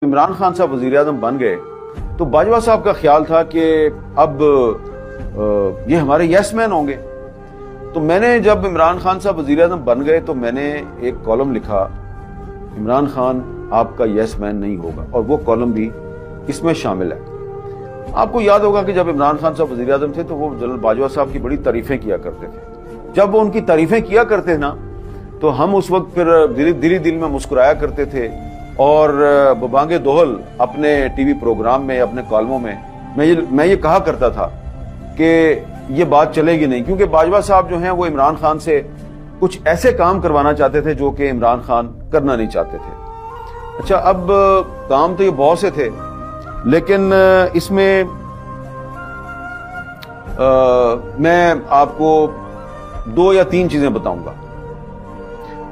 इमरान खान साहब वजीर आज़म बन गए तो बाजवा साहब का ख्याल था कि अब ये हमारे यस मैन होंगे। तो मैंने जब इमरान खान साहब वजीर आज़म बन गए तो मैंने एक कॉलम लिखा, इमरान खान आपका यस मैन नहीं होगा, और वो कॉलम भी इसमें शामिल है। आपको याद होगा कि जब इमरान खान साहब वजीर आज़म थे तो वो जनरल बाजवा साहब की बड़ी तारीफें किया करते थे। जब वो उनकी तारीफें किया करते ना तो हम उस वक्त फिर दिली दिल में मुस्कुराया करते थे, और बबांगे दोहल अपने टीवी प्रोग्राम में, अपने कॉलमों में मैं ये कहा करता था कि ये बात चलेगी नहीं, क्योंकि बाजवा साहब जो हैं वो इमरान खान से कुछ ऐसे काम करवाना चाहते थे जो कि इमरान खान करना नहीं चाहते थे। अच्छा, अब काम तो ये बहुत से थे, लेकिन इसमें मैं आपको 2 या 3 चीजें बताऊंगा।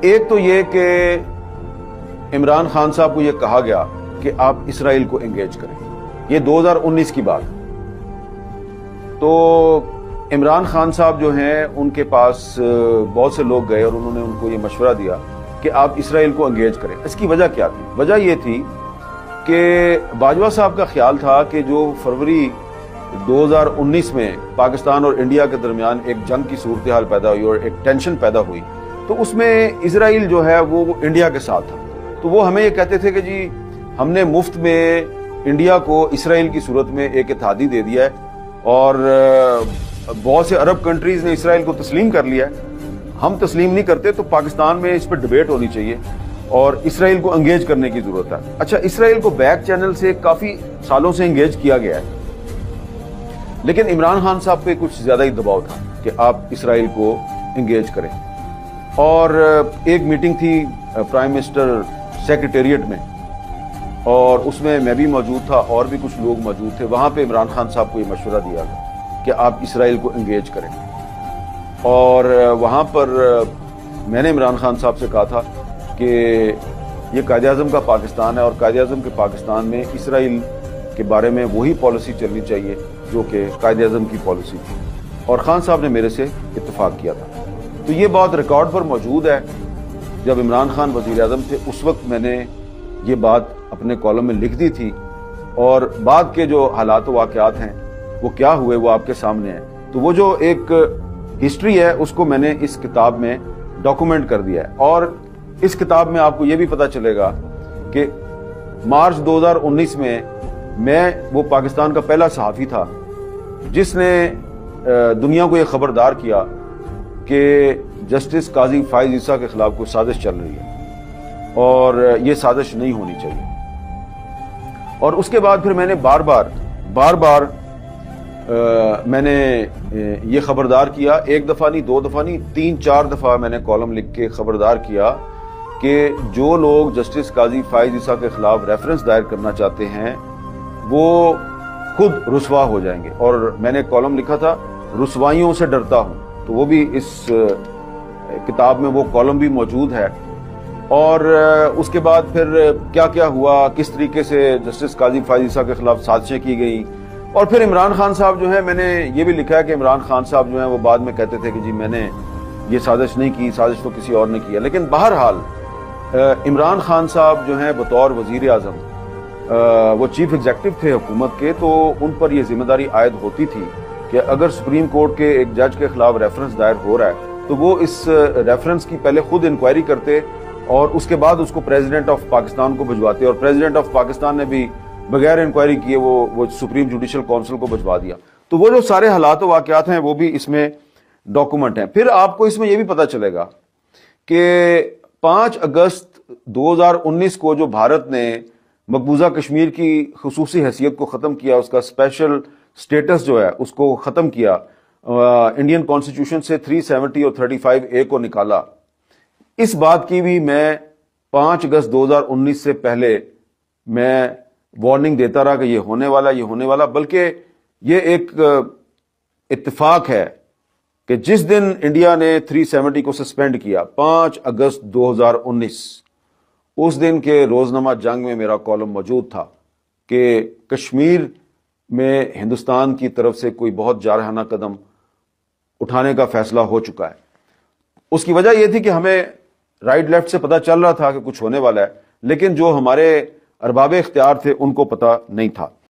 एक तो ये कि इमरान खान साहब को यह कहा गया कि आप इसराइल को एंगेज करें, ये 2019 की बात। तो इमरान खान साहब जो हैं उनके पास बहुत से लोग गए और उन्होंने उनको ये मशवरा दिया कि आप इसराइल को एंगेज करें। इसकी वजह क्या थी? वजह ये थी कि बाजवा साहब का ख्याल था कि जो फरवरी 2019 में पाकिस्तान और इंडिया के दरमियान एक जंग की सूरत हाल पैदा हुई और एक टेंशन पैदा हुई, तो उसमें इसराइल जो है वो इंडिया के साथ था। तो वो हमें ये कहते थे कि जी हमने मुफ्त में इंडिया को इसराइल की सूरत में एक इत्तेहादी दे दिया है, और बहुत से अरब कंट्रीज ने इसराइल को तस्लीम कर लिया है, हम तस्लीम नहीं करते, तो पाकिस्तान में इस पर डिबेट होनी चाहिए और इसराइल को एंगेज करने की जरूरत है। अच्छा, इसराइल को बैक चैनल से काफी सालों से एंगेज किया गया है, लेकिन इमरान खान साहब पे कुछ ज्यादा ही दबाव था कि आप इसराइल को एंगेज करें। और एक मीटिंग थी प्राइम मिनिस्टर सेक्रेटेरिएट में, और उसमें मैं भी मौजूद था और भी कुछ लोग मौजूद थे। वहां पे इमरान खान साहब को ये मशवरा दिया गया कि आप इसराइल को एंगेज करें, और वहां पर मैंने इमरान खान साहब से कहा था कि ये कायदे आज़म का पाकिस्तान है, और कायदे आज़म के पाकिस्तान में इसराइल के बारे में वही पॉलिसी चलनी चाहिए जो कि कायदे आज़म की पॉलिसी थी, और खान साहब ने मेरे से इत्तेफाक किया था। तो ये बात रिकॉर्ड पर मौजूद है। जब इमरान खान वज़ीर आज़म थे उस वक्त मैंने ये बात अपने कॉलम में लिख दी थी, और बाद के जो हालात वाक़यात हैं वो क्या हुए वो आपके सामने है। तो वो जो एक हिस्ट्री है उसको मैंने इस किताब में डॉक्यूमेंट कर दिया है, और इस किताब में आपको ये भी पता चलेगा कि मार्च 2019 में मैं वो पाकिस्तान का पहला सहाफ़ी था जिसने दुनिया को ये खबरदार किया कि जस्टिस काजी फाइज ईसा के खिलाफ कोई साजिश चल रही है और ये साजिश नहीं होनी चाहिए। और उसके बाद फिर मैंने बार बार मैंने ये खबरदार किया, 1 दफ़ा नहीं, 2 दफ़ा नहीं, 3-4 दफ़ा मैंने कॉलम लिख के खबरदार किया कि जो लोग जस्टिस काजी फाइज ईसा के खिलाफ रेफरेंस दायर करना चाहते हैं वो खुद रुसवा हो जाएंगे। और मैंने कॉलम लिखा था, रुसवाइयों से डरता हूं, तो वो भी इस किताब में वो कॉलम भी मौजूद है। और उसके बाद फिर क्या क्या हुआ, किस तरीके से जस्टिस काजी फाइज ईसा के खिलाफ साजिशें की गई, और फिर इमरान खान साहब जो है, मैंने ये भी लिखा है कि इमरान खान साहब जो है वो बाद में कहते थे कि जी मैंने ये साजिश नहीं की, साजिश तो किसी और ने किया। लेकिन बहरहाल इमरान खान साहब जो है बतौर वजीर आज़म वो चीफ एग्जेक्टिव थे हुकूमत के, तो उन पर यह जिम्मेदारी आयद होती थी कि अगर सुप्रीम कोर्ट के एक जज के खिलाफ रेफरेंस दायर हो रहा है तो वो इस रेफरेंस की पहले खुद इंक्वायरी करते और उसके बाद उसको प्रेसिडेंट ऑफ पाकिस्तान को भिजवाते, और प्रेसिडेंट ऑफ पाकिस्तान ने भी बगैर इंक्वायरी किए वो सुप्रीम जुडिशल काउंसिल को भिजवा दिया। तो वो जो सारे हालात वाक़यात हैं वो भी इसमें डॉक्यूमेंट हैं। फिर आपको इसमें यह भी पता चलेगा कि 5 अगस्त 2019 को जो भारत ने मकबूजा कश्मीर की खुसूसी हैसियत को ख़त्म किया, उसका स्पेशल स्टेटस जो है उसको ख़त्म किया, इंडियन कॉन्स्टिट्यूशन से 370 और 35A को निकाला, इस बात की भी मैं 5 अगस्त 2019 से पहले मैं वार्निंग देता रहा कि ये होने वाला, बल्कि ये एक इत्तेफाक है कि जिस दिन इंडिया ने 370 को सस्पेंड किया 5 अगस्त 2019, उस दिन के रोजनामा जंग में मेरा कॉलम मौजूद था कि कश्मीर में हिंदुस्तान की तरफ से कोई बहुत जारहाना कदम उठाने का फैसला हो चुका है। उसकी वजह यह थी कि हमें राइट लेफ्ट से पता चल रहा था कि कुछ होने वाला है, लेकिन जो हमारे ارباب اختیار تھے ان کو پتہ نہیں تھا۔